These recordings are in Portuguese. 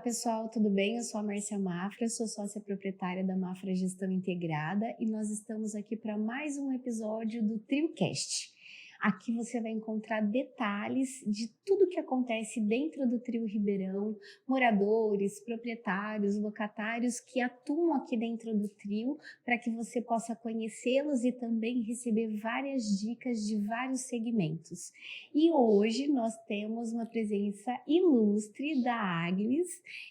Pessoal, tudo bem? Eu sou a Márcia Mafra, sou sócia proprietária da Mafra Gestão Integrada e nós estamos aqui para mais um episódio do TrioCast. Aqui você vai encontrar detalhes de tudo que acontece dentro do Trio Ribeirão, moradores, proprietários, locatários que atuam aqui dentro do Trio, para que você possa conhecê-los e também receber várias dicas de vários segmentos. E hoje nós temos uma presença ilustre da Agnes.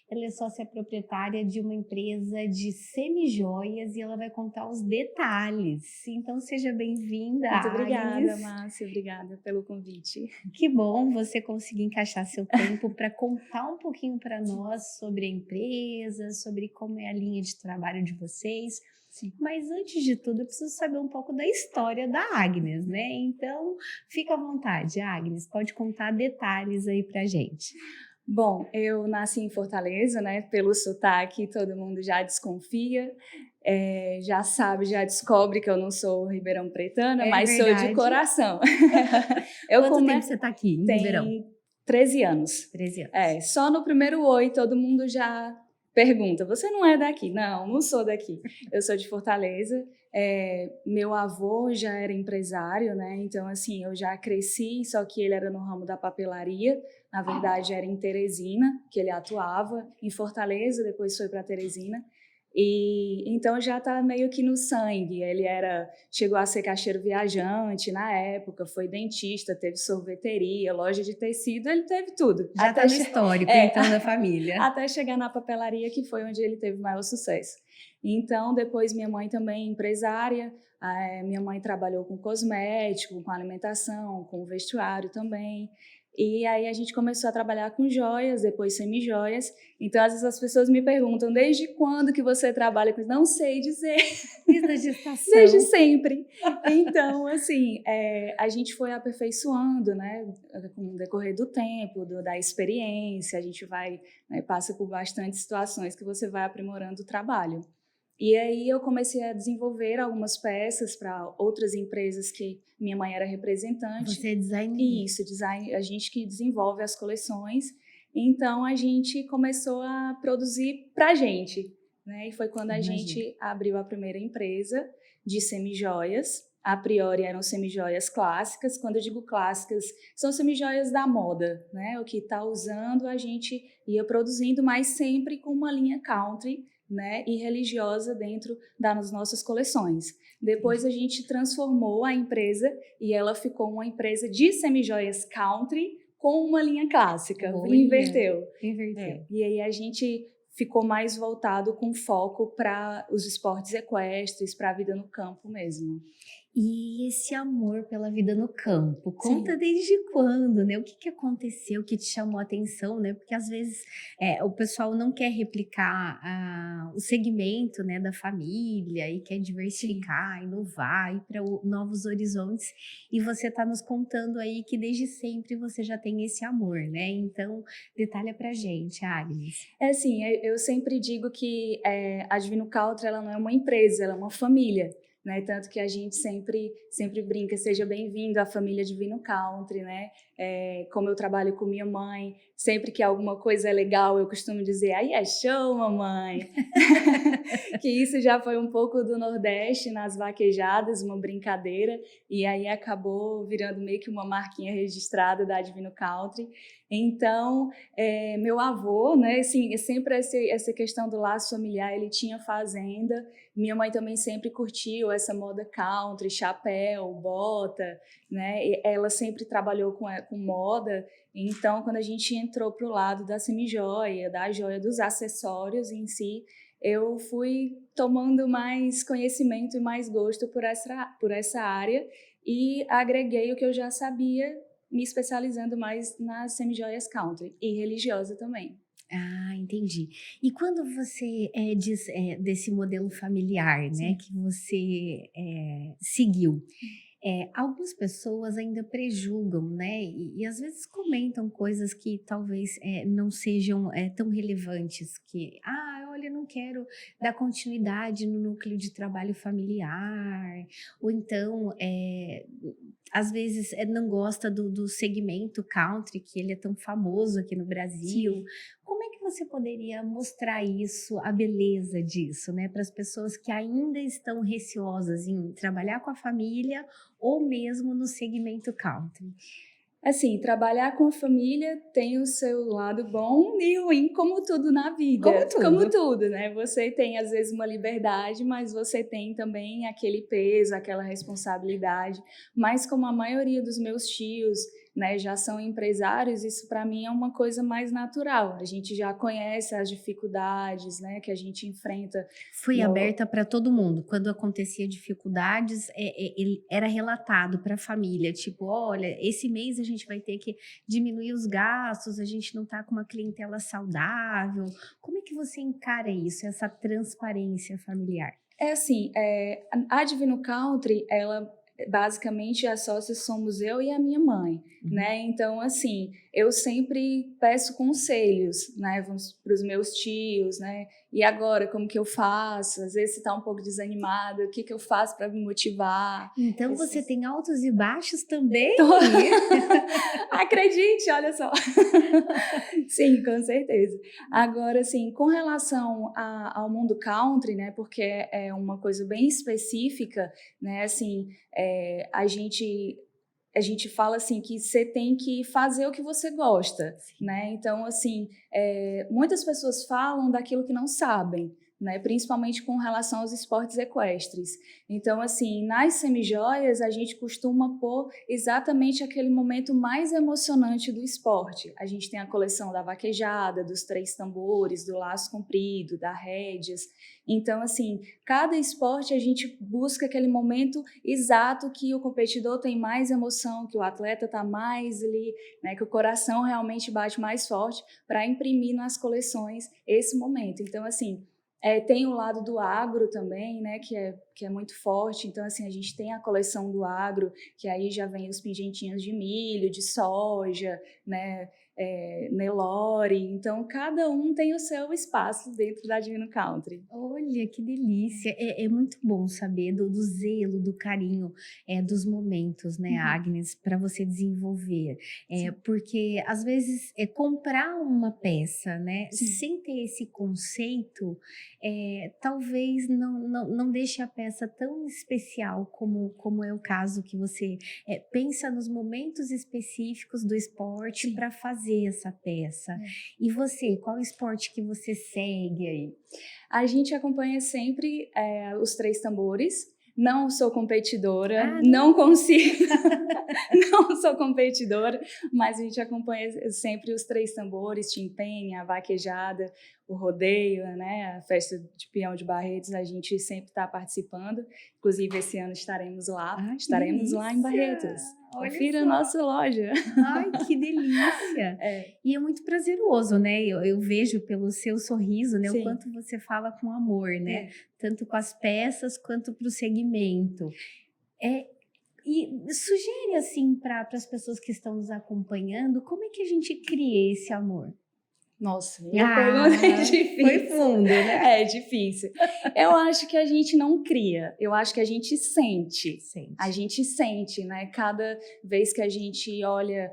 Ela é sócia proprietária de uma empresa de semijoias e ela vai contar os detalhes. Então seja bem-vinda, Muito obrigada, Agnes. Márcia, obrigada pelo convite. Que bom você conseguir encaixar seu tempo para contar um pouquinho para nós sobre a empresa, sobre como é a linha de trabalho de vocês. Sim. Mas antes de tudo, eu preciso saber um pouco da história da Agnes, né? Então, fica à vontade, Agnes, pode contar detalhes aí pra gente. Bom, eu nasci em Fortaleza, né? Pelo sotaque, todo mundo já desconfia, já sabe, já descobre que eu não sou ribeirão pretana, mas verdade. sou de coração. Quanto tempo você está aqui em Ribeirão? Tem 13 anos. 13 anos. Só no primeiro oi, todo mundo já pergunta, você não é daqui? Não, não sou daqui. Eu sou de Fortaleza. Meu avô já era empresário, né? Então, assim, eu já cresci, só que ele era no ramo da papelaria. Na verdade, era em Teresina que ele atuava, em Fortaleza, depois foi para Teresina. E então já está meio que no sangue. Ele chegou a ser caixeiro viajante na época, foi dentista, teve sorveteria, loja de tecido, ele teve tudo. Já está no histórico, então, da família. Até chegar na papelaria, que foi onde ele teve maior sucesso. Então, depois minha mãe também empresária, minha mãe trabalhou com cosmético, com alimentação, com vestuário também. E aí a gente começou a trabalhar com joias, depois semijoias. Então, às vezes as pessoas me perguntam, desde quando que você trabalha com isso? Não sei dizer. Desde a gestação. Desde sempre. Então, assim, a gente foi aperfeiçoando, né, com o decorrer do tempo, da experiência, a gente vai, né, passa por bastante situações que você vai aprimorando o trabalho. E aí eu comecei a desenvolver algumas peças para outras empresas que minha mãe era representante. Você é designer? Isso, design, a gente que desenvolve as coleções. Então a gente começou a produzir para a gente, né? E foi quando a gente abriu a primeira empresa de semijoias. A priori eram semijoias clássicas. Quando eu digo clássicas, são semijoias da moda, né? O que está usando a gente ia produzindo, mas sempre com uma linha country, né, e religiosa dentro das nossas coleções. Depois a gente transformou a empresa e ela ficou uma empresa de semijoias country com uma linha clássica. Inverteu. E aí a gente ficou mais voltado com foco para os esportes equestres, para a vida no campo mesmo. E esse amor pela vida no campo, conta desde quando, né? O que aconteceu que te chamou a atenção, né? Porque às vezes o pessoal não quer replicar o segmento, né, da família e quer diversificar, inovar, ir para novos horizontes. E você está nos contando aí que desde sempre você já tem esse amor, né? Então, detalha pra gente, Agnes. Assim, eu sempre digo que a Divino Country, ela não é uma empresa, ela é uma família. Né? Tanto que a gente sempre brinca, seja bem-vindo à família Divino Country, né? Como eu trabalho com minha mãe, sempre que alguma coisa é legal, eu costumo dizer, aí é show, mamãe! Que isso já foi um pouco do Nordeste, nas vaquejadas, uma brincadeira, e aí acabou virando meio que uma marquinha registrada da Divino Country. Então, meu avô, né, assim, sempre essa questão do laço familiar, ele tinha fazenda, minha mãe também sempre curtiu essa moda country, chapéu, bota, né, e ela sempre trabalhou com moda, então quando a gente entrou para o lado da semijoia, da joia, dos acessórios em si, eu fui tomando mais conhecimento e mais gosto por essa área e agreguei o que eu já sabia, me especializando mais nas semijoias country e religiosa também. Ah, entendi. E quando você diz desse modelo familiar, né, que você seguiu, algumas pessoas ainda prejulgam, né, e às vezes comentam coisas que talvez não sejam tão relevantes, que, olha, não quero dar continuidade no núcleo de trabalho familiar, ou então, às vezes não gosta do segmento country, que ele é tão famoso aqui no Brasil. Como é que você poderia mostrar isso, a beleza disso, né, para as pessoas que ainda estão receosas em trabalhar com a família ou mesmo no segmento country? Assim, trabalhar com a família tem o seu lado bom e ruim, como tudo na Como vida. Como tudo. tudo, né? Você tem, às vezes, uma liberdade, mas você tem também aquele peso, aquela responsabilidade. Mas como a maioria dos meus tios, né, já são empresários, isso para mim é uma coisa mais natural. A gente já conhece as dificuldades, né, que a gente enfrenta Foi no... aberta para todo mundo. Quando acontecia dificuldades, ele era relatado para a família, tipo, olha, esse mês a gente vai ter que diminuir os gastos, a gente não está com uma clientela saudável. Como é que você encara isso, essa transparência familiar? É assim, a Divino Country, ela basicamente as sócias somos eu e a minha mãe, né? Então, assim, eu sempre peço conselhos, né, para os meus tios, né? E agora, como que eu faço? Às vezes você está um pouco desanimado, o que que eu faço para me motivar? Então você tem altos e baixos também? Acredite, olha só. Sim, com certeza. Agora, assim, com relação ao mundo country, né, porque é uma coisa bem específica, né, assim, a gente fala assim que você tem que fazer o que você gosta, né? Então, assim, muitas pessoas falam daquilo que não sabem, né? Principalmente com relação aos esportes equestres. Então, assim, nas semijoias a gente costuma pôr exatamente aquele momento mais emocionante do esporte. A gente tem a coleção da vaquejada, dos 3 tambores, do laço comprido, da rédeas. Então, assim, cada esporte a gente busca aquele momento exato que o competidor tem mais emoção, que o atleta está mais ali, né, que o coração realmente bate mais forte para imprimir nas coleções esse momento. Então, assim, tem o lado do agro também, né, que é muito forte. Então, assim, a gente tem a coleção do agro, que aí já vem os pingentinhos de milho, de soja, né, Nelore. Então, cada um tem o seu espaço dentro da Divino Country. Olha, que delícia. É muito bom saber do zelo, do carinho, dos momentos, né, Agnes, para você desenvolver. Porque, às vezes, comprar uma peça, né, Sim. sem ter esse conceito, talvez não deixe a peça tão especial como é o caso que você pensa nos momentos específicos do esporte para fazer essa peça. E você, qual esporte que você segue aí? A gente acompanha sempre os 3 tambores. Não sou competidora, não consigo, não sou competidora, mas a gente acompanha sempre os 3 tambores, Timpene, a vaquejada, o rodeio, né, a festa de peão de Barretos, a gente sempre está participando. Inclusive, esse ano estaremos lá, lá em Barretos. Confira a nossa loja. Ai, que delícia! E é muito prazeroso, né? Eu vejo pelo seu sorriso, né, o quanto você fala com amor, né? Tanto com as peças quanto para o segmento. E sugere, assim, para as pessoas que estão nos acompanhando, como é que a gente cria esse amor? Nossa, minha pergunta é difícil. Foi fundo, né? É difícil. Eu acho que a gente não cria, eu acho que a gente sente. A gente sente, né? Cada vez que a gente olha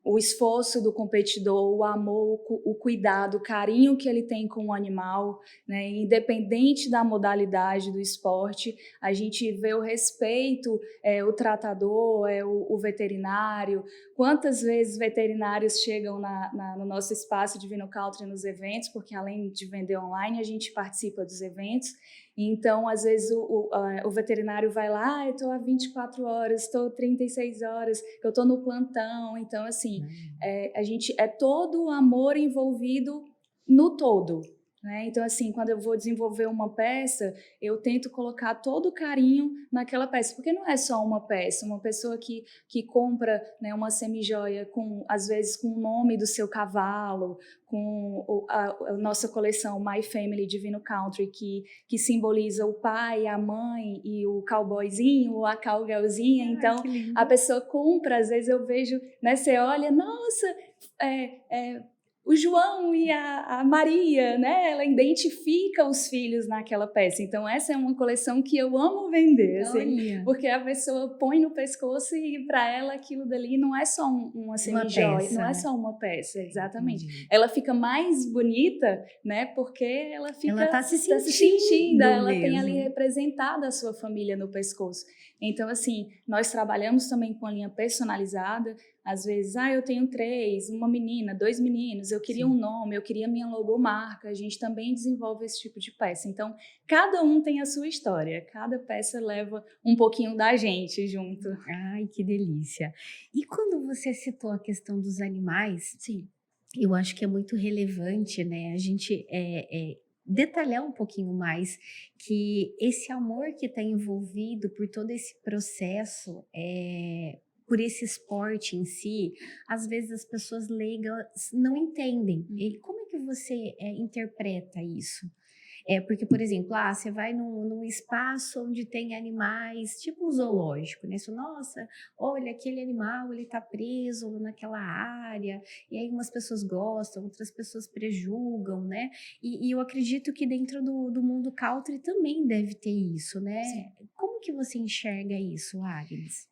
o esforço do competidor, o amor, o cuidado, o carinho que ele tem com o animal, né? Independente da modalidade do esporte, a gente vê o respeito, o tratador, o veterinário. Quantas vezes veterinários chegam no nosso espaço Divino Country nos eventos, porque além de vender online, a gente participa dos eventos. Então, às vezes, o veterinário vai lá, eu estou há 24 horas, estou 36 horas, eu estou no plantão. Então, assim, a gente todo o amor envolvido no todo. Né? Então, assim, quando eu vou desenvolver uma peça, eu tento colocar todo o carinho naquela peça, porque não é só uma peça. Uma pessoa que compra, né, uma semijoia, às vezes com o nome do seu cavalo, com a nossa coleção My Family Divino Country, que simboliza o pai, a mãe e o cowboyzinho, ou a cowgirlzinha. Então, a pessoa compra, às vezes eu vejo, né, você olha, nossa, o João e a Maria, né? Ela identifica os filhos naquela peça. Então, essa é uma coleção que eu amo vender, assim, porque a pessoa põe no pescoço e para ela aquilo dali não é só uma semijoia, não é só uma peça, exatamente. Entendi. Ela fica mais bonita, né? Porque ela Tá se se sentindo, ela mesmo. tem ali representada a sua família no pescoço. Então, assim, nós trabalhamos também com a linha personalizada. Às vezes, eu tenho 3, uma menina, 2 meninos, eu queria um nome, eu queria minha logomarca. A gente também desenvolve esse tipo de peça. Então, cada um tem a sua história. Cada peça leva um pouquinho da gente junto. Ai, que delícia. E quando você citou a questão dos animais, sim, eu acho que é muito relevante, né? A gente detalhar um pouquinho mais que esse amor que está envolvido por todo esse processo, por esse esporte em si, às vezes as pessoas leigas não entendem. E como é que você interpreta isso? Porque, por exemplo, você vai num espaço onde tem animais, tipo um zoológico, né? Você, nossa, olha, aquele animal, ele tá preso naquela área, e aí umas pessoas gostam, outras pessoas prejulgam, né? E eu acredito que dentro do mundo country também deve ter isso, né? Sim. Como que você enxerga isso, Agnes?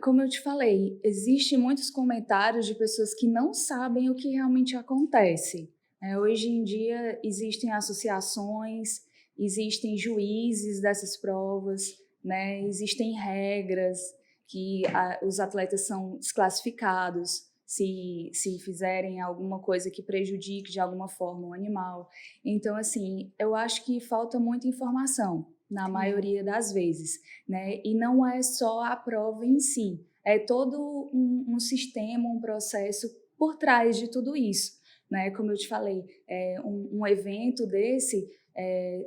Como eu te falei, existem muitos comentários de pessoas que não sabem o que realmente acontece. Hoje em dia existem associações, existem juízes dessas provas, né? Existem regras que os atletas são desclassificados se fizerem alguma coisa que prejudique de alguma forma o animal. Então, assim, eu acho que falta muita informação na maioria das vezes, né? E não é só a prova em si, é todo um sistema, um processo por trás de tudo isso, né? Como eu te falei, um evento desse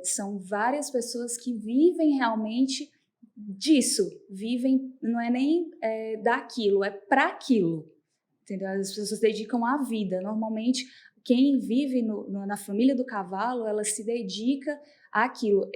são várias pessoas que vivem realmente disso, vivem, não é nem daquilo, é para aquilo, entendeu? As pessoas dedicam a vida. Normalmente, quem vive na família do cavalo, ela se dedica àquilo.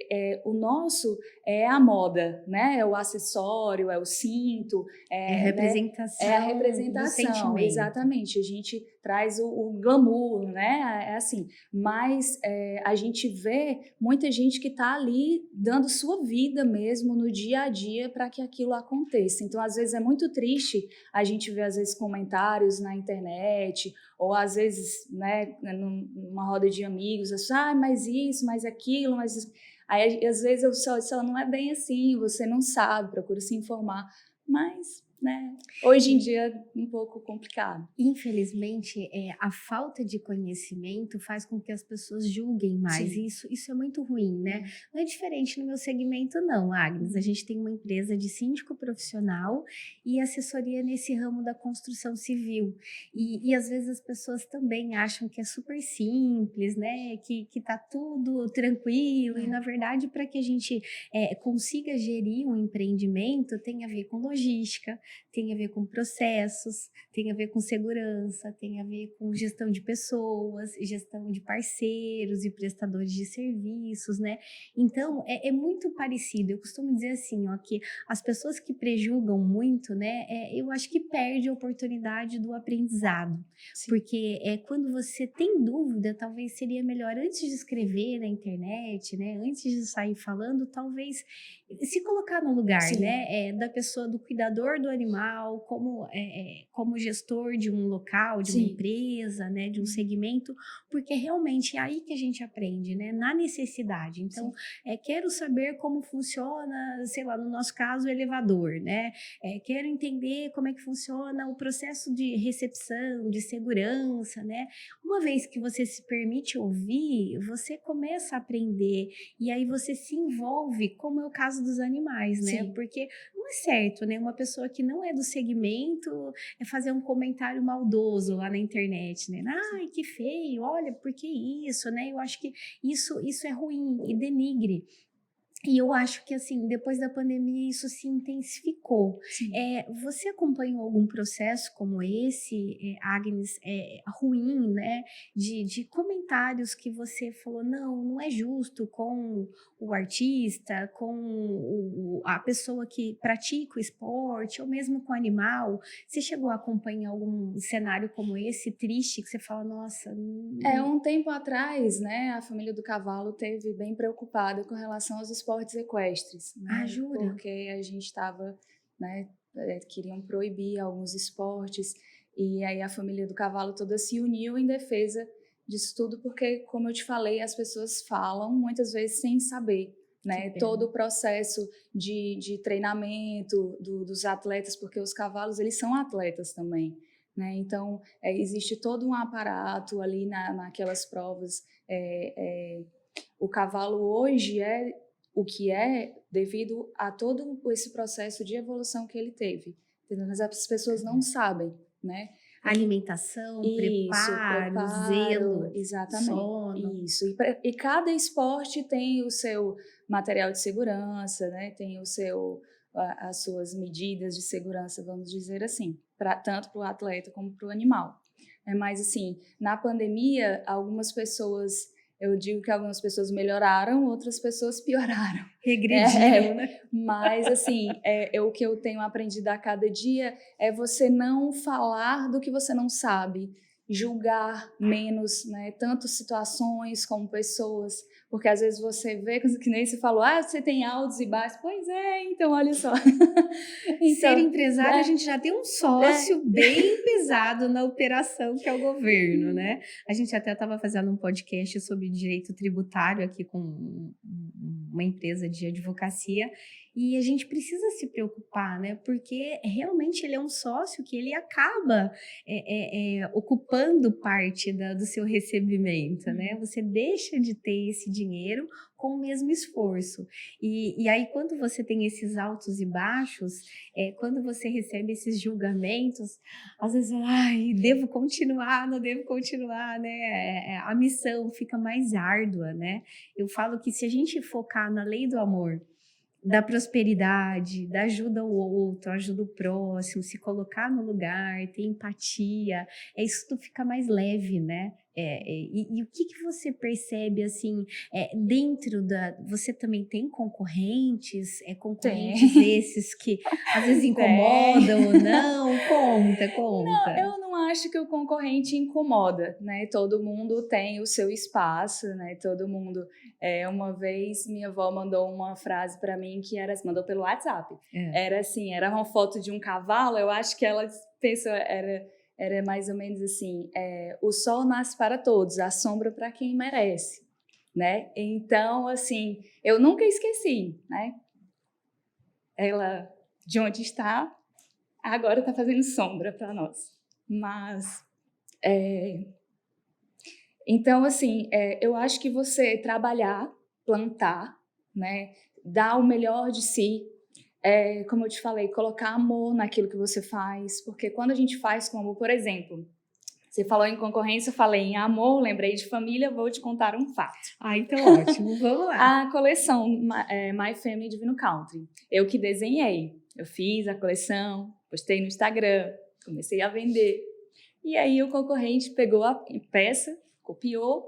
O nosso é a moda, né? É o acessório, é o cinto, É a né? representação, É a do representação, sentimento. exatamente. A gente traz o glamour, né? É assim. Mas a gente vê muita gente que está ali dando sua vida mesmo no dia a dia para que aquilo aconteça. Então, às vezes, é muito triste a gente ver, às vezes, comentários na internet, ou às vezes, né, numa roda de amigos, assim, mas isso, mas aquilo, mas isso. Aí, às vezes, eu só disse, não é bem assim, você não sabe, procura se informar. Mas, né, hoje em dia é um pouco complicado. Infelizmente, a falta de conhecimento faz com que as pessoas julguem mais. E isso é muito ruim, né? Não é diferente no meu segmento, não, Agnes. A gente tem uma empresa de síndico profissional e assessoria nesse ramo da construção civil. E às vezes as pessoas também acham que é super simples, né? Que tá tudo tranquilo. E, na verdade, para que a gente consiga gerir um empreendimento, tem a ver com logística, tem a ver com processos, tem a ver com segurança, tem a ver com gestão de pessoas, gestão de parceiros e prestadores de serviços, né? Então, é muito parecido. Eu costumo dizer assim, ó, que as pessoas que prejulgam muito, né, eu acho que perde a oportunidade do aprendizado. Sim. Porque quando você tem dúvida, talvez seria melhor, antes de escrever na internet, né, antes de sair falando, talvez se colocar no lugar, né, da pessoa, do cuidador do animal, como gestor de um local, de uma empresa, né, de um segmento, porque realmente é aí que a gente aprende, né, na necessidade. Então, quero saber como funciona, sei lá, no nosso caso, o elevador, né, quero entender como é que funciona o processo de recepção, de segurança, né. Uma vez que você se permite ouvir, você começa a aprender e aí você se envolve, como é o caso dos animais, né? Porque não é certo, né? Uma pessoa que não é do segmento fazer um comentário maldoso lá na internet, né? Ai, que feio, olha, por que isso, né? Eu acho que isso é ruim e denigre. E eu acho que, assim, depois da pandemia isso se intensificou. Você acompanhou algum processo como esse, Agnes, ruim, né? De comentários que você falou, não é justo com o artista, com a pessoa que pratica o esporte, ou mesmo com o animal, você chegou a acompanhar algum cenário como esse, triste, que você fala, nossa... Um tempo atrás, né, a família do cavalo teve bem preocupada com relação aos esportes equestres, né? Ah, jura? Porque a gente estava, né, queriam proibir alguns esportes, e aí a família do cavalo toda se uniu em defesa disso tudo, porque, como eu te falei, as pessoas falam muitas vezes sem saber, né? Todo o processo de treinamento dos atletas, porque os cavalos, eles são atletas também, né? Então, existe todo um aparato ali naquelas provas. O cavalo hoje é o que é devido a todo esse processo de evolução que ele teve. Entendeu? Mas as pessoas não sabem, né? Alimentação, preparo, zelo, exatamente, sono. Isso. E cada esporte tem o seu material de segurança, né? Tem as suas medidas de segurança, vamos dizer assim, tanto para o atleta como para o animal. Mas, assim, na pandemia, eu digo que algumas pessoas melhoraram, outras pessoas pioraram. Regrediram, né? Mas, assim, o que eu tenho aprendido a cada dia é você não falar do que você não sabe, julgar menos, né, tanto situações como pessoas, porque às vezes você vê, que nem você falou, você tem altos e baixos. Pois então, olha só. Então, ser empresário, a gente já tem um sócio bem pesado na operação, que é o governo, né? A gente até estava fazendo um podcast sobre direito tributário aqui com uma empresa de advocacia, e a gente precisa se preocupar, né? Porque realmente ele é um sócio que ele acaba ocupando parte do seu recebimento, né? Você deixa de ter esse dinheiro com o mesmo esforço. E aí, quando você tem esses altos e baixos, quando você recebe esses julgamentos, às vezes, devo continuar, não devo continuar, né? A missão fica mais árdua, né? Eu falo que se a gente focar na lei do amor, da prosperidade, da ajuda ao outro, ajuda o próximo, se colocar no lugar, ter empatia, isso tudo fica mais leve, né? E o que você percebe, assim, dentro você também tem concorrentes? Concorrentes esses que às vezes incomodam ou não? Conta. Não, eu não acho que o concorrente incomoda, né? Todo mundo tem o seu espaço, né? Todo mundo... uma vez minha avó mandou uma frase para mim que mandou pelo WhatsApp. Era uma foto de um cavalo, eu acho que ela pensou, era mais ou menos assim, o sol nasce para todos, a sombra para quem merece, né? Então, assim, eu nunca esqueci, né? Ela, de onde está, agora está fazendo sombra para nós. Mas, então, assim, eu acho que você trabalhar, plantar, né, dar o melhor de si, como eu te falei, colocar amor naquilo que você faz, porque quando a gente faz com amor, por exemplo, você falou em concorrência, eu falei em amor, lembrei de família, vou te contar um fato. Então ótimo, vamos lá. A coleção My Family Divino Country, eu que desenhei, eu fiz a coleção, postei no Instagram, comecei a vender, e aí o concorrente pegou a peça, copiou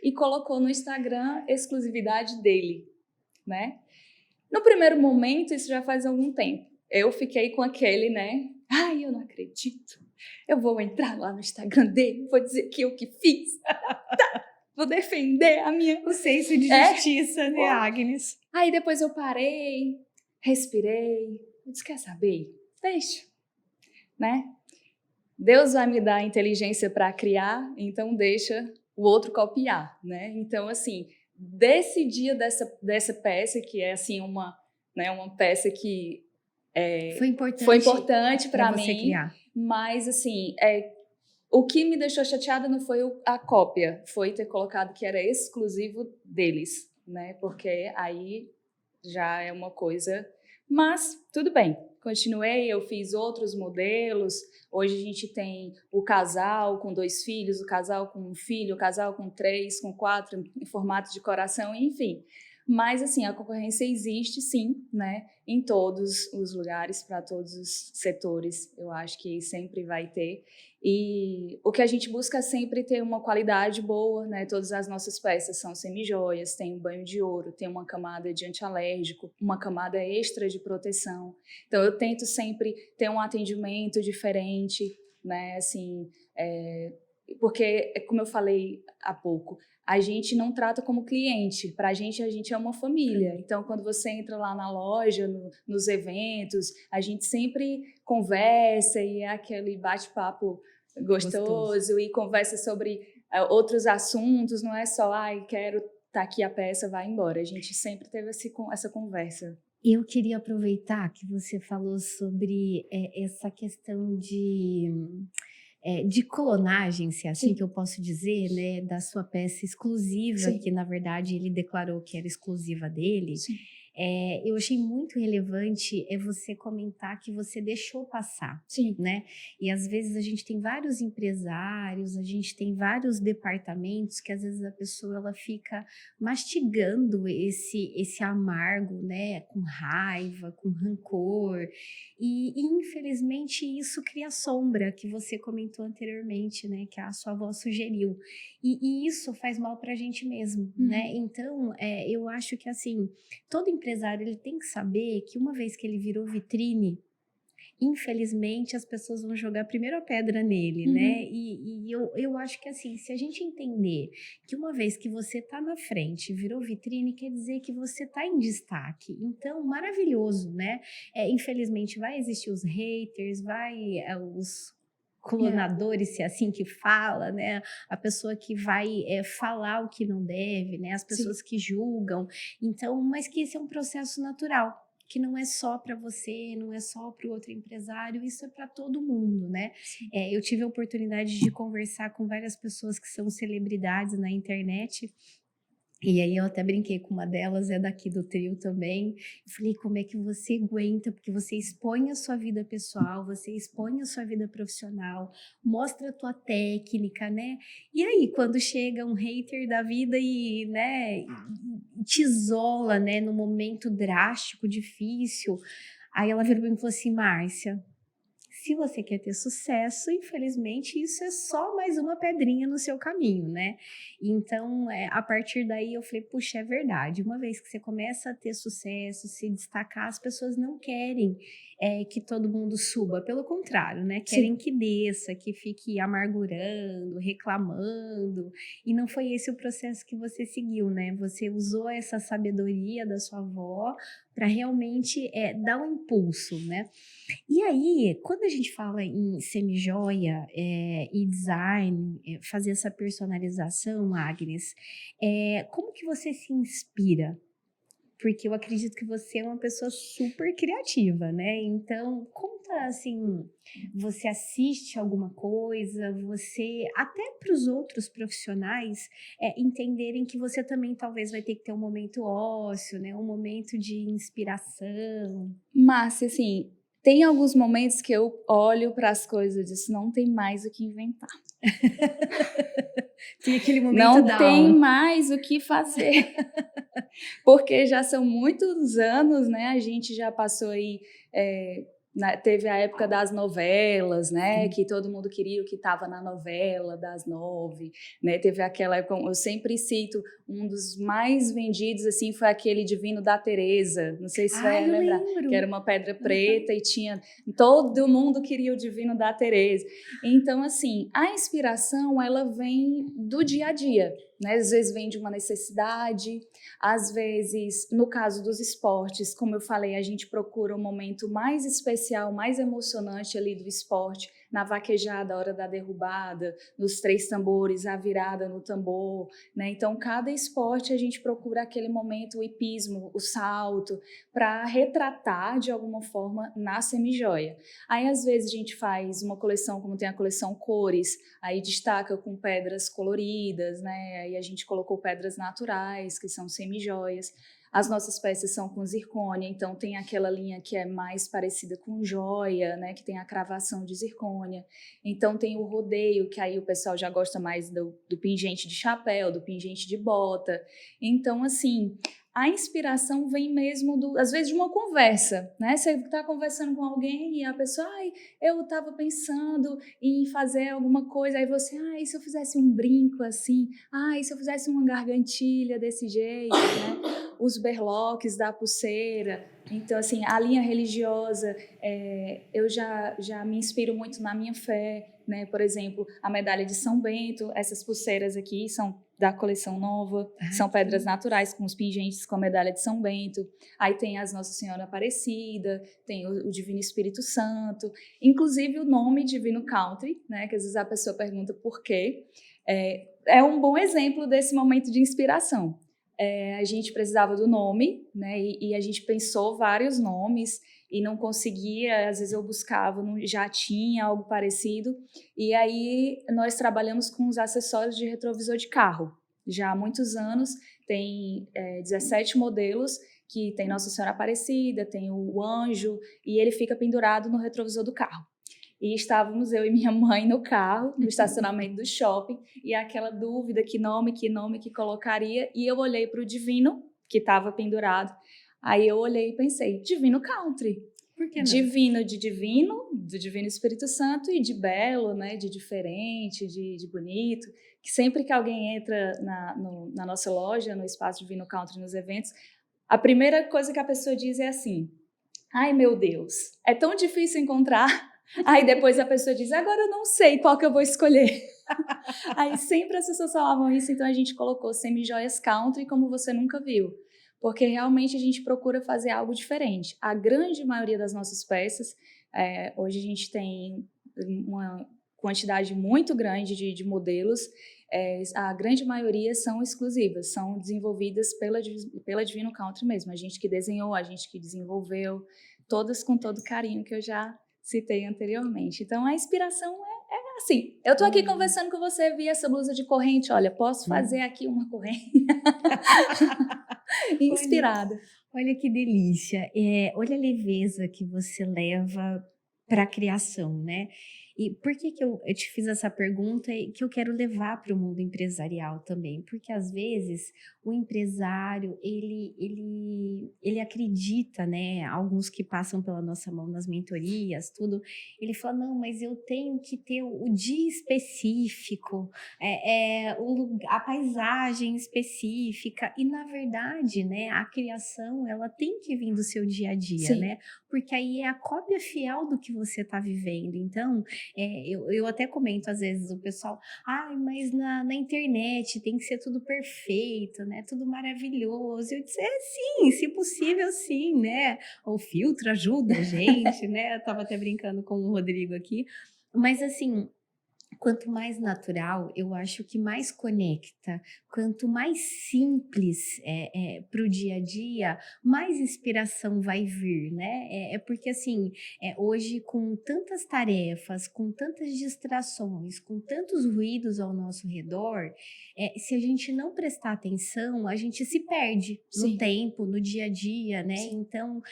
e colocou no Instagram exclusividade dele, né? No primeiro momento, isso já faz algum tempo, eu fiquei com aquele, né? Eu não acredito. Eu vou entrar lá no Instagram dele, vou dizer que eu que fiz. Vou defender o senso de justiça, né, Agnes? Aí depois eu parei, respirei, disse, quer saber? Deixa, né? Deus vai me dar inteligência para criar, então deixa o outro copiar, né? Então, assim, desse dia dessa peça, que é assim uma peça que foi importante para mim, criar. Mas assim, o que me deixou chateada não foi a cópia, foi ter colocado que era exclusivo deles, né? Porque aí já é uma coisa... Mas tudo bem, continuei, eu fiz outros modelos. Hoje a gente tem o casal com 2 filhos, o casal com 1 filho, o casal com 3, com 4, em formato de coração, enfim. Mas, assim, a concorrência existe, sim, né? Em todos os lugares, para todos os setores, eu acho que sempre vai ter. E o que a gente busca é sempre ter uma qualidade boa, né? Todas as nossas peças são semijoias, tem um banho de ouro, tem uma camada de antialérgico, uma camada extra de proteção. Então, eu tento sempre ter um atendimento diferente, né? Assim, porque, como eu falei há pouco, a gente não trata como cliente. Para a gente é uma família. Então, quando você entra lá na loja, nos eventos, a gente sempre conversa e é aquele bate-papo gostoso e conversa sobre outros assuntos. Não é só, quero estar aqui a peça, vai embora. A gente sempre teve essa conversa. Eu queria aproveitar que você falou sobre essa questão de clonagem, se é assim que eu posso dizer, né, da sua peça exclusiva, que na verdade ele declarou que era exclusiva dele. Eu achei muito relevante você comentar que você deixou passar, né? E às vezes a gente tem vários empresários, a gente tem vários departamentos que às vezes a pessoa ela fica mastigando esse amargo, né? Com raiva, com rancor. E infelizmente isso cria sombra, que você comentou anteriormente, né? Que a sua avó sugeriu. E isso faz mal pra gente mesmo, né? Então, eu acho que assim, todo empresário ele tem que saber que uma vez que ele virou vitrine, infelizmente as pessoas vão jogar primeiro a pedra nele, né? E eu acho que assim, se a gente entender que uma vez que você tá na frente, virou vitrine, quer dizer que você tá em destaque. Então, maravilhoso, né? Infelizmente vai existir os haters, os clonadores, se é assim que fala, né? A pessoa que vai falar o que não deve, né? As pessoas que julgam. Então, mas que esse é um processo natural, que não é só para você, não é só para o outro empresário, isso é para todo mundo, né? Eu tive a oportunidade de conversar com várias pessoas que são celebridades na internet. E aí eu até brinquei com uma delas, é daqui do trio também. Eu falei, como é que você aguenta? Porque você expõe a sua vida pessoal, você expõe a sua vida profissional, mostra a tua técnica, né? E aí, quando chega um hater da vida e, né, te isola, né, num momento drástico, difícil, aí ela virou pra mim e falou assim, Márcia, se você quer ter sucesso, infelizmente, isso é só mais uma pedrinha no seu caminho, né? Então, a partir daí eu falei, puxa, é verdade. Uma vez que você começa a ter sucesso, se destacar, as pessoas não querem que todo mundo suba. Pelo contrário, né? Querem que desça, que fique amargurando, reclamando. E não foi esse o processo que você seguiu, né? Você usou essa sabedoria da sua avó para realmente dar um impulso, né? E aí, quando a gente fala em semijoia e design, fazer essa personalização, Agnes, como que você se inspira? Porque eu acredito que você é uma pessoa super criativa, né? Então, conta assim, você assiste alguma coisa, até para os outros profissionais entenderem que você também talvez vai ter que ter um momento ósseo, né? Um momento de inspiração. Márcia, assim, tem alguns momentos que eu olho para as coisas e digo, não tem mais o que inventar. Tem aquele momento não tem mais o que fazer. Porque já são muitos anos, né? A gente já passou aí... teve a época das novelas, né? Que todo mundo queria o que estava na novela das 9, né? Teve aquela época, eu sempre cito, um dos mais vendidos, assim, foi aquele Divino da Teresa. Não sei se você vai lembrar. Lembro. Que era uma pedra preta e tinha... Todo mundo queria o Divino da Teresa. Então, assim, a inspiração, ela vem do dia a dia, né? Às vezes vem de uma necessidade, às vezes, no caso dos esportes, como eu falei, a gente procura um momento mais especial, mais emocionante ali do esporte, na vaquejada, a hora da derrubada, nos 3 tambores, a virada no tambor, né? Então, cada esporte a gente procura aquele momento, o hipismo, o salto, para retratar de alguma forma na semijoia. Aí, às vezes, a gente faz uma coleção, como tem a coleção Cores, aí destaca com pedras coloridas, né? Aí a gente colocou pedras naturais, que são semijoias. As nossas peças são com zircônia, então tem aquela linha que é mais parecida com joia, né, que tem a cravação de zircônia. Então tem o rodeio, que aí o pessoal já gosta mais do pingente de chapéu, do pingente de bota. Então, assim, a inspiração vem mesmo, às vezes, de uma conversa, né? Você está conversando com alguém e a pessoa, eu estava pensando em fazer alguma coisa, aí você, e se eu fizesse um brinco assim? E se eu fizesse uma gargantilha desse jeito, né? Os berloques da pulseira. Então, assim, a linha religiosa, eu já me inspiro muito na minha fé, né? Por exemplo, a medalha de São Bento, essas pulseiras aqui são da coleção nova, são pedras naturais com os pingentes com a medalha de São Bento. Aí tem as Nossa Senhora Aparecida, tem o Divino Espírito Santo, inclusive o nome Divino Country, né? Que às vezes a pessoa pergunta por quê. É um bom exemplo desse momento de inspiração. A gente precisava do nome, né? E a gente pensou vários nomes e não conseguia, às vezes eu buscava, já tinha algo parecido, e aí nós trabalhamos com os acessórios de retrovisor de carro. Já há muitos anos, tem 17 modelos, que tem Nossa Senhora Aparecida, tem o anjo, e ele fica pendurado no retrovisor do carro. E estávamos eu e minha mãe no carro, no estacionamento do shopping, e aquela dúvida, que nome que colocaria, e eu olhei para o Divino, que estava pendurado, aí eu olhei e pensei, Divino Country. Por que não? Divino de divino, do Divino Espírito Santo, e de belo, né, de diferente, de bonito, que sempre que alguém entra na nossa loja, no Espaço Divino Country, nos eventos, a primeira coisa que a pessoa diz é assim, ai meu Deus, é tão difícil encontrar. Aí depois a pessoa diz, agora eu não sei qual que eu vou escolher. Aí sempre as pessoas falavam isso, então a gente colocou Semi-Joias Country como você nunca viu. Porque realmente a gente procura fazer algo diferente. A grande maioria das nossas peças, hoje a gente tem uma quantidade muito grande de modelos, a grande maioria são exclusivas, são desenvolvidas pela Divino Country mesmo. A gente que desenhou, a gente que desenvolveu, todas com todo carinho que eu já citei anteriormente. Então, a inspiração é assim. Eu tô aqui conversando com você, vi essa blusa de corrente, olha, posso fazer aqui uma corrente. Inspirada. Olha que delícia. Olha a leveza que você leva para a criação, né? E por que eu te fiz essa pergunta e que eu quero levar para o mundo empresarial também? Porque às vezes o empresário, ele acredita, né? Alguns que passam pela nossa mão nas mentorias, tudo, ele fala, não, mas eu tenho que ter o dia específico, a paisagem específica, e na verdade, né, a criação, ela tem que vir do seu dia a dia, Sim. né? Porque aí é a cópia fiel do que você está vivendo. Então, eu até comento às vezes, o pessoal, mas na internet tem que ser tudo perfeito, né? Tudo maravilhoso. Eu disse, sim, se possível, sim, né? O filtro ajuda a gente, né? Eu tava até brincando com o Rodrigo aqui. Mas assim, quanto mais natural, eu acho que mais conecta. Quanto mais simples para o dia a dia, mais inspiração vai vir, né? Porque assim, hoje com tantas tarefas, com tantas distrações, com tantos ruídos ao nosso redor, se a gente não prestar atenção, a gente se perde no Sim. tempo, no dia a dia, né? Sim. Então,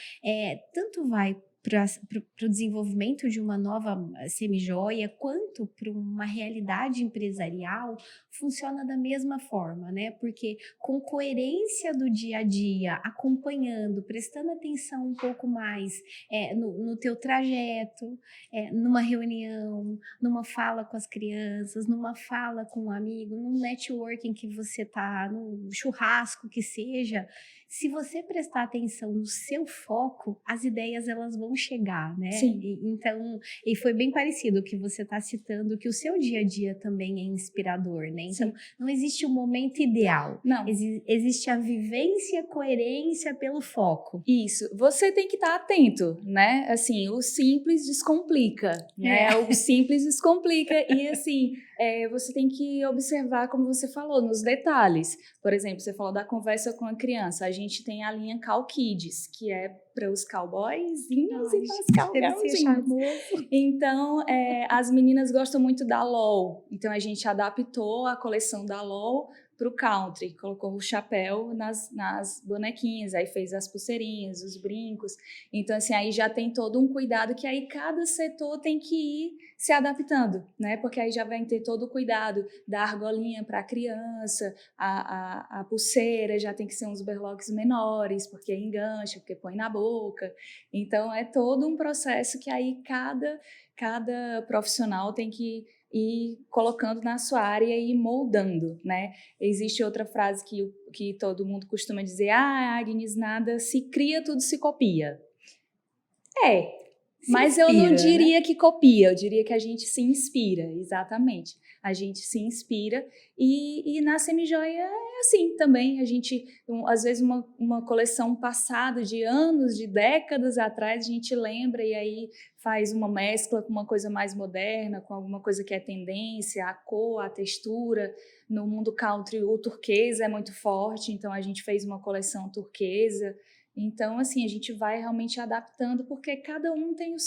tanto vai para o desenvolvimento de uma nova semijoia, quanto para uma realidade empresarial, funciona da mesma forma, né? Porque com coerência do dia a dia, acompanhando, prestando atenção um pouco mais no teu trajeto, numa reunião, numa fala com as crianças, numa fala com um amigo, num networking que você está, num churrasco que seja, se você prestar atenção no seu foco, as ideias elas vão chegar, né? Sim. Então, e foi bem parecido o que você está citando, que o seu dia a dia também é inspirador, né? Então, Sim. não existe um momento ideal. Não. Existe a vivência, a coerência pelo foco. Isso. Você tem que estar atento, né? Assim, o simples descomplica, né? O simples descomplica e, assim, você tem que observar, como você falou, nos detalhes. Por exemplo, você falou da conversa com a criança. A gente tem a linha Cal Kids, que é para os cowboyzinhos e para os cowgirlzinhos. Então, as meninas gostam muito da LOL. Então, a gente adaptou a coleção da LOL para o country, colocou o chapéu nas bonequinhas, aí fez as pulseirinhas, os brincos. Então, assim, aí já tem todo um cuidado que aí cada setor tem que ir se adaptando, né? Porque aí já vai ter todo o cuidado da argolinha para a criança, a pulseira já tem que ser uns berloques menores, porque engancha, porque põe na boca. Então, é todo um processo que aí cada profissional tem que ir colocando na sua área e ir moldando, né? Existe outra frase que todo mundo costuma dizer, Agnes, nada se cria, tudo se copia. Mas eu não diria, né, que copia, eu diria que a gente se inspira, exatamente. A gente se inspira e na Semijoia é assim também. A gente, às vezes, uma coleção passada de anos, de décadas atrás, a gente lembra e aí faz uma mescla com uma coisa mais moderna, com alguma coisa que é tendência, a cor, a textura. No mundo country, o turquesa é muito forte, então a gente fez uma coleção turquesa. Então, assim, a gente vai realmente adaptando, porque cada um tem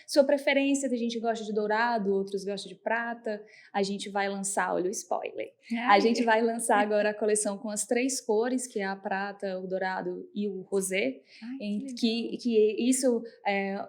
sua preferência. Tem gente que gosta de dourado, outros gostam de prata. A gente vai lançar, olha o spoiler. A gente vai lançar agora a coleção com as 3 cores, que é a prata, o dourado e o rosé. Que isso,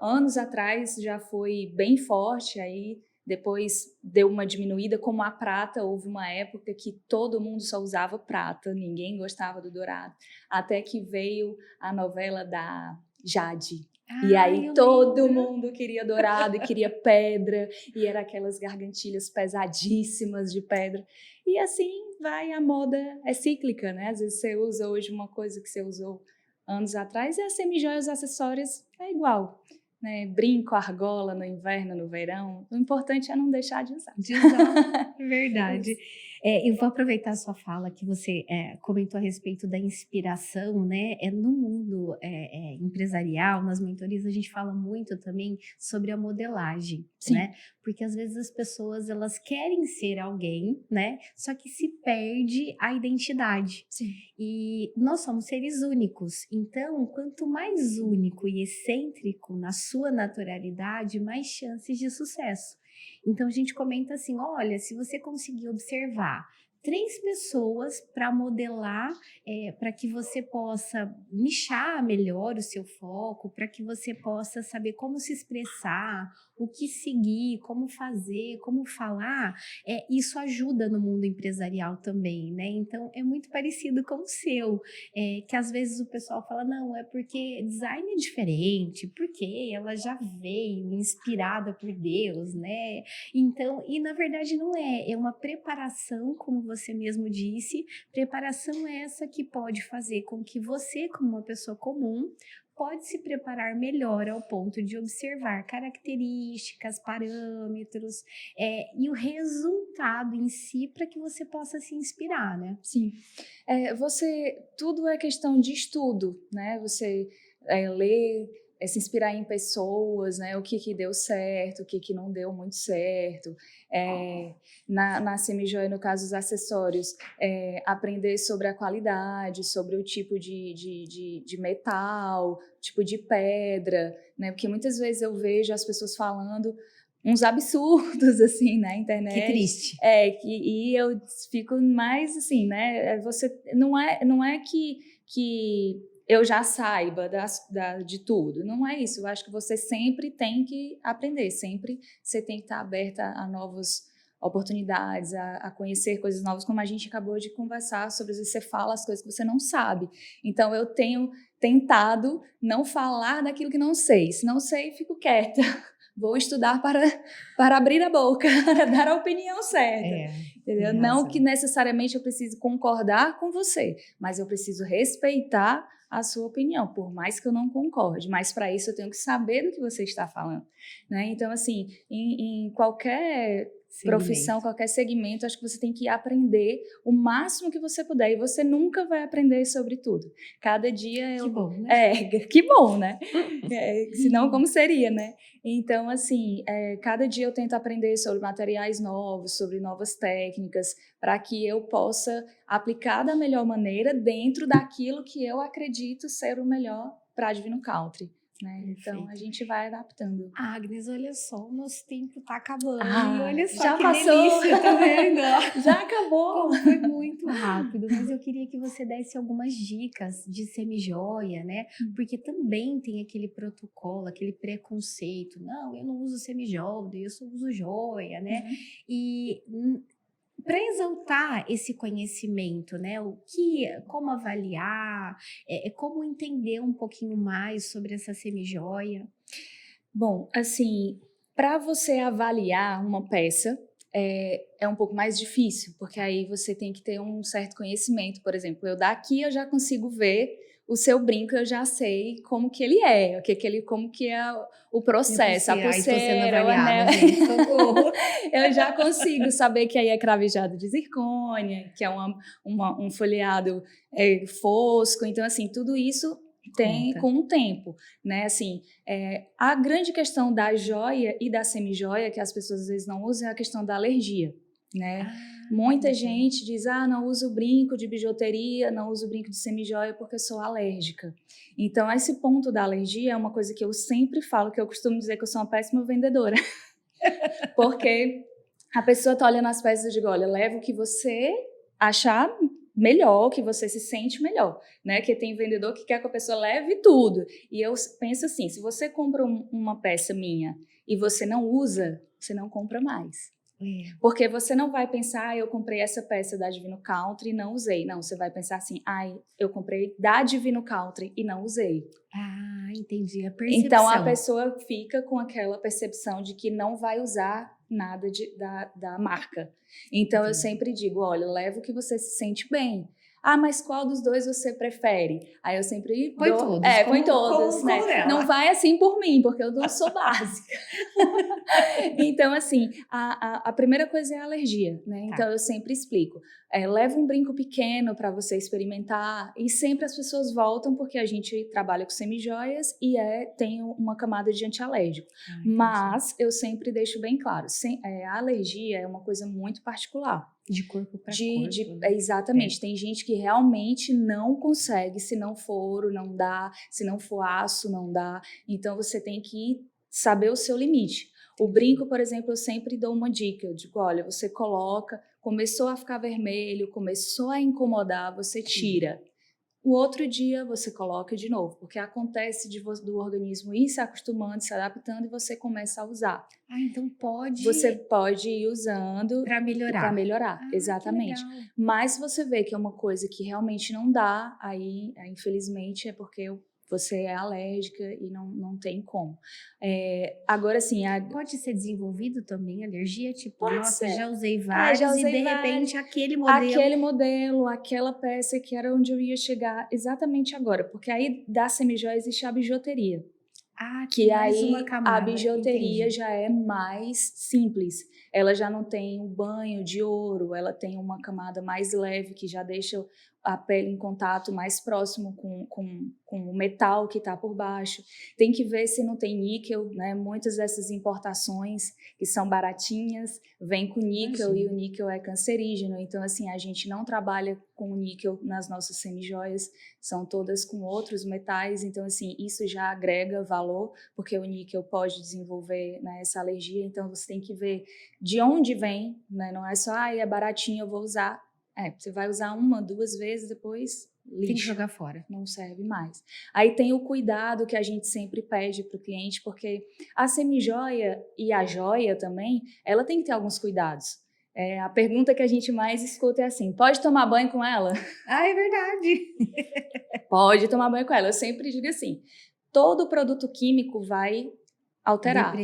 anos atrás, já foi bem forte, aí depois deu uma diminuída, como a prata, houve uma época que todo mundo só usava prata, ninguém gostava do dourado, até que veio a novela da Jade. E aí todo mundo queria dourado e queria pedra, e era aquelas gargantilhas pesadíssimas de pedra. E assim vai, a moda é cíclica, né? Às vezes você usa hoje uma coisa que você usou anos atrás, e a semijoia, os acessórios é igual. Né, brinco, argola no inverno, no verão. O importante é não deixar de usar. De usar, verdade. Eu vou aproveitar a sua fala que você comentou a respeito da inspiração, né? No mundo empresarial, nas mentorias, a gente fala muito também sobre a modelagem, Sim, né? Porque às vezes as pessoas, elas querem ser alguém, né? Só que se perde a identidade. sim. E nós somos seres únicos, então quanto mais único e excêntrico na sua naturalidade, mais chances de sucesso. Então a gente comenta assim, olha, se você conseguir observar 3 pessoas para modelar, para que você possa nichar melhor o seu foco, para que você possa saber como se expressar, o que seguir, como fazer, como falar, isso ajuda no mundo empresarial também, né? Então é muito parecido com o seu, que às vezes o pessoal fala, não, é porque design é diferente, porque ela já veio inspirada por Deus, né? Então, e na verdade não é uma preparação, como você mesmo disse, preparação essa que pode fazer com que você, como uma pessoa comum, pode se preparar melhor ao ponto de observar características, parâmetros, e o resultado em si para que você possa se inspirar, né? Sim. Tudo é questão de estudo, né? Você ler, se inspirar em pessoas, né? O que deu certo, o que não deu muito certo. Na semijoia, no caso, os acessórios, aprender sobre a qualidade, sobre o tipo de metal, tipo de pedra, né? Porque muitas vezes eu vejo as pessoas falando uns absurdos, assim, na internet. Que triste. E eu fico mais, assim, né? Não é que eu já saiba de tudo. Não é isso. Eu acho que você sempre tem que aprender, sempre você tem que estar aberta a novas oportunidades, a conhecer coisas novas, como a gente acabou de conversar sobre, às vezes você fala as coisas que você não sabe. Então, eu tenho tentado não falar daquilo que não sei. Se não sei, fico quieta. Vou estudar para abrir a boca, para dar a opinião certa. Entendeu? Não que necessariamente eu precise concordar com você, mas eu preciso respeitar a sua opinião, por mais que eu não concorde. Mas para isso eu tenho que saber do que você está falando. Né? Então, assim, em qualquer profissão, qualquer segmento, acho que você tem que aprender o máximo que você puder. E você nunca vai aprender sobre tudo. Cada dia Que bom, né? Que bom, né? Senão, como seria, né? Então, assim, cada dia eu tento aprender sobre materiais novos, sobre novas técnicas, para que eu possa aplicar da melhor maneira dentro daquilo que eu acredito ser o melhor para a Divino Country. né? Então, a Perfeito. gente vai adaptando. Agnes, olha só, o nosso tempo tá acabando. Ah, Olha só já que passou. delícia, tá vendo? Já acabou. Como foi muito rápido, mas eu queria que você desse algumas dicas de semijoia, né? Porque também tem aquele protocolo, aquele preconceito. Não, eu não uso semijoia, eu só uso joia, né? Uhum. E para exaltar esse conhecimento, né? Como avaliar, como entender um pouquinho mais sobre essa semijoia. Bom, assim, para você avaliar uma peça, é um pouco mais difícil, porque aí você tem que ter um certo conhecimento. Por exemplo, daqui eu já consigo ver o seu brinco, eu já sei como que ele é, como que é o processo, a Ai, tô sendo pulseira, o avaliada, anel. gente, socorro. Eu já consigo saber que aí é cravejado de zircônia, que é um folheado fosco. Então, assim, tudo isso tem Conta. com o tempo, né? Assim, a grande questão da joia e da semijoia, que as pessoas às vezes não usam, é a questão da alergia, né? Muita gente diz, não uso brinco de bijuteria, não uso brinco de semijoia porque eu sou alérgica. Então, esse ponto da alergia é uma coisa que eu sempre falo, que eu costumo dizer que eu sou uma péssima vendedora. Porque a pessoa tá olhando as peças e digo, olha, leva o que você achar melhor, que você se sente melhor, né? Que tem vendedor que quer que a pessoa leve tudo. E eu penso assim, se você compra uma peça minha e você não usa, você não compra mais. Porque você não vai pensar, eu comprei essa peça da Divino Country e não usei. Não, você vai pensar assim, eu comprei da Divino Country e não usei. Entendi. A percepção. Então, a pessoa fica com aquela percepção de que não vai usar nada da marca. Então, eu sempre digo, olha, leva o que você se sente bem. Mas qual dos dois você prefere? Aí eu sempre põe dou... todos. Põe todos, né? Não vai assim por mim, porque eu não sou básica. Então, assim, a primeira coisa é a alergia, né? Então, eu sempre explico. Leva um brinco pequeno para você experimentar e sempre as pessoas voltam porque a gente trabalha com semijoias e tem uma camada de antialérgico. Mas eu sempre deixo bem claro, a alergia é uma coisa muito particular. De corpo para corpo. Exatamente. Tem gente que realmente não consegue, se não for ouro, não dá, se não for aço, não dá. Então, você tem que saber o seu limite. O brinco, por exemplo, eu sempre dou uma dica. Eu digo, olha, você coloca, começou a ficar vermelho, começou a incomodar, você tira. O outro dia você coloca de novo, porque acontece do organismo ir se acostumando, se adaptando e você começa a usar. Então pode... Você pode ir usando... Para melhorar. Para melhorar, exatamente. Mas se você vê que é uma coisa que realmente não dá, aí infelizmente é porque você é alérgica e não tem como. Agora, assim... Pode ser desenvolvido também alergia? Tipo, pode nossa, ser. já usei vários e de repente aquele modelo... Aquela peça que era onde eu ia chegar exatamente agora. Porque aí da semijoia existe a bijuteria. Que aí uma camada. A bijuteria já é mais simples. Ela já não tem um banho de ouro, ela tem uma camada mais leve que já deixa a pele em contato mais próximo com o metal que está por baixo. Tem que ver se não tem níquel, né? Muitas dessas importações que são baratinhas vêm com níquel. Imagina. E o níquel é cancerígeno. Então, assim, a gente não trabalha com níquel nas nossas semijoias, são todas com outros metais. Então, assim, isso já agrega valor, porque o níquel pode desenvolver, né, essa alergia. Então, você tem que ver de onde vem, né? Não é só, é baratinho, eu vou usar. Você vai usar 1, 2 vezes, depois lixo. Tem que jogar fora. Não serve mais. Aí tem o cuidado que a gente sempre pede para o cliente, porque a semijoia e a joia também, ela tem que ter alguns cuidados. A pergunta que a gente mais escuta é assim, pode tomar banho com ela? É verdade. Pode tomar banho com ela. Eu sempre digo assim, todo produto químico vai alterar,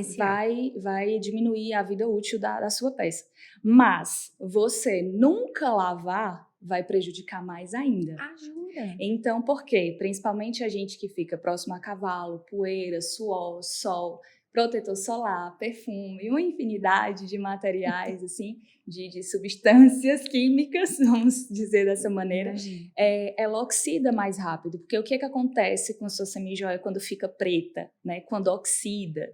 vai diminuir a vida útil da sua peça. Mas você nunca lavar vai prejudicar mais ainda. Ajuda. Então, por quê? Principalmente a gente que fica próximo a cavalo, poeira, suor, sol, protetor solar, perfume, uma infinidade de materiais, assim, de substâncias químicas, vamos dizer dessa maneira, ela oxida mais rápido. Porque o que acontece com a sua semijoia quando fica preta, né? Quando oxida?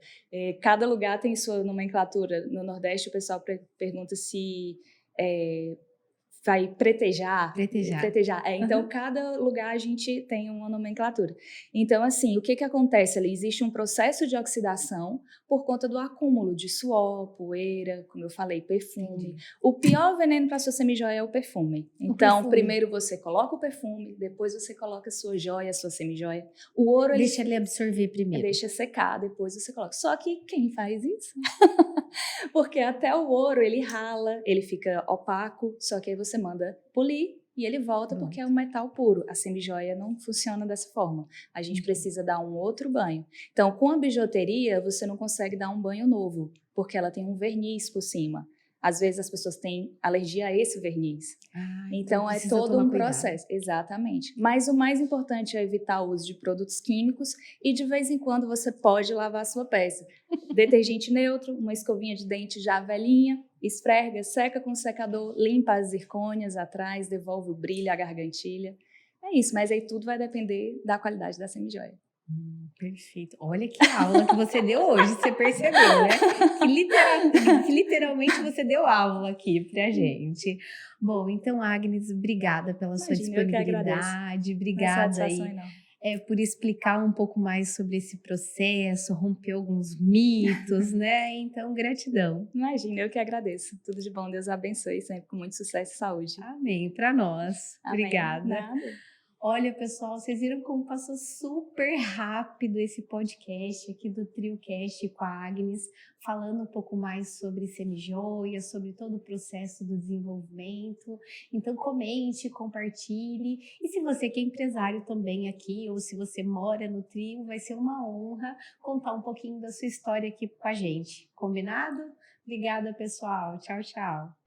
Cada lugar tem sua nomenclatura. No Nordeste, o pessoal pergunta se vai pretejar. Pretejar. Então, cada lugar a gente tem uma nomenclatura. Então, assim, o que acontece ali? Existe um processo de oxidação por conta do acúmulo de suor, poeira, como eu falei, perfume. Entendi. O pior veneno para sua semijoia é o perfume. Então, primeiro você coloca o perfume, depois você coloca a sua joia, a sua semijoia. O ouro, Deixa ele absorver primeiro. Deixa secar, depois você coloca. Só que quem faz isso? Porque até o ouro, ele rala, ele fica opaco, só que aí você manda polir e ele volta porque é um metal puro. A semijoia não funciona dessa forma. A gente precisa dar um outro banho. Então, com a bijuteria, você não consegue dar um banho novo, porque ela tem um verniz por cima. Às vezes as pessoas têm alergia a esse verniz. Então é todo um processo. Exatamente. Mas o mais importante é evitar o uso de produtos químicos e de vez em quando você pode lavar a sua peça. Detergente neutro, uma escovinha de dente já velhinha, esfrega, seca com secador, limpa as zircônias atrás, devolve o brilho, a gargantilha. É isso, mas aí tudo vai depender da qualidade da semijoia. Perfeito. Olha que aula que você deu hoje, você percebeu, né? Que literalmente você deu aula aqui pra gente. Bom, então, Agnes, obrigada pela sua disponibilidade, obrigada aí por explicar um pouco mais sobre esse processo, romper alguns mitos, né? Então, gratidão. Imagina, eu que agradeço. Tudo de bom, Deus abençoe, sempre com muito sucesso e saúde. Amém, para nós. Amém. Obrigada. Nada. Olha, pessoal, vocês viram como passou super rápido esse podcast aqui do TrioCast com a Agnes, falando um pouco mais sobre semijoia, sobre todo o processo do desenvolvimento. Então, comente, compartilhe. E se você que é empresário também aqui, ou se você mora no Trio, vai ser uma honra contar um pouquinho da sua história aqui com a gente. Combinado? Obrigada, pessoal. Tchau, tchau.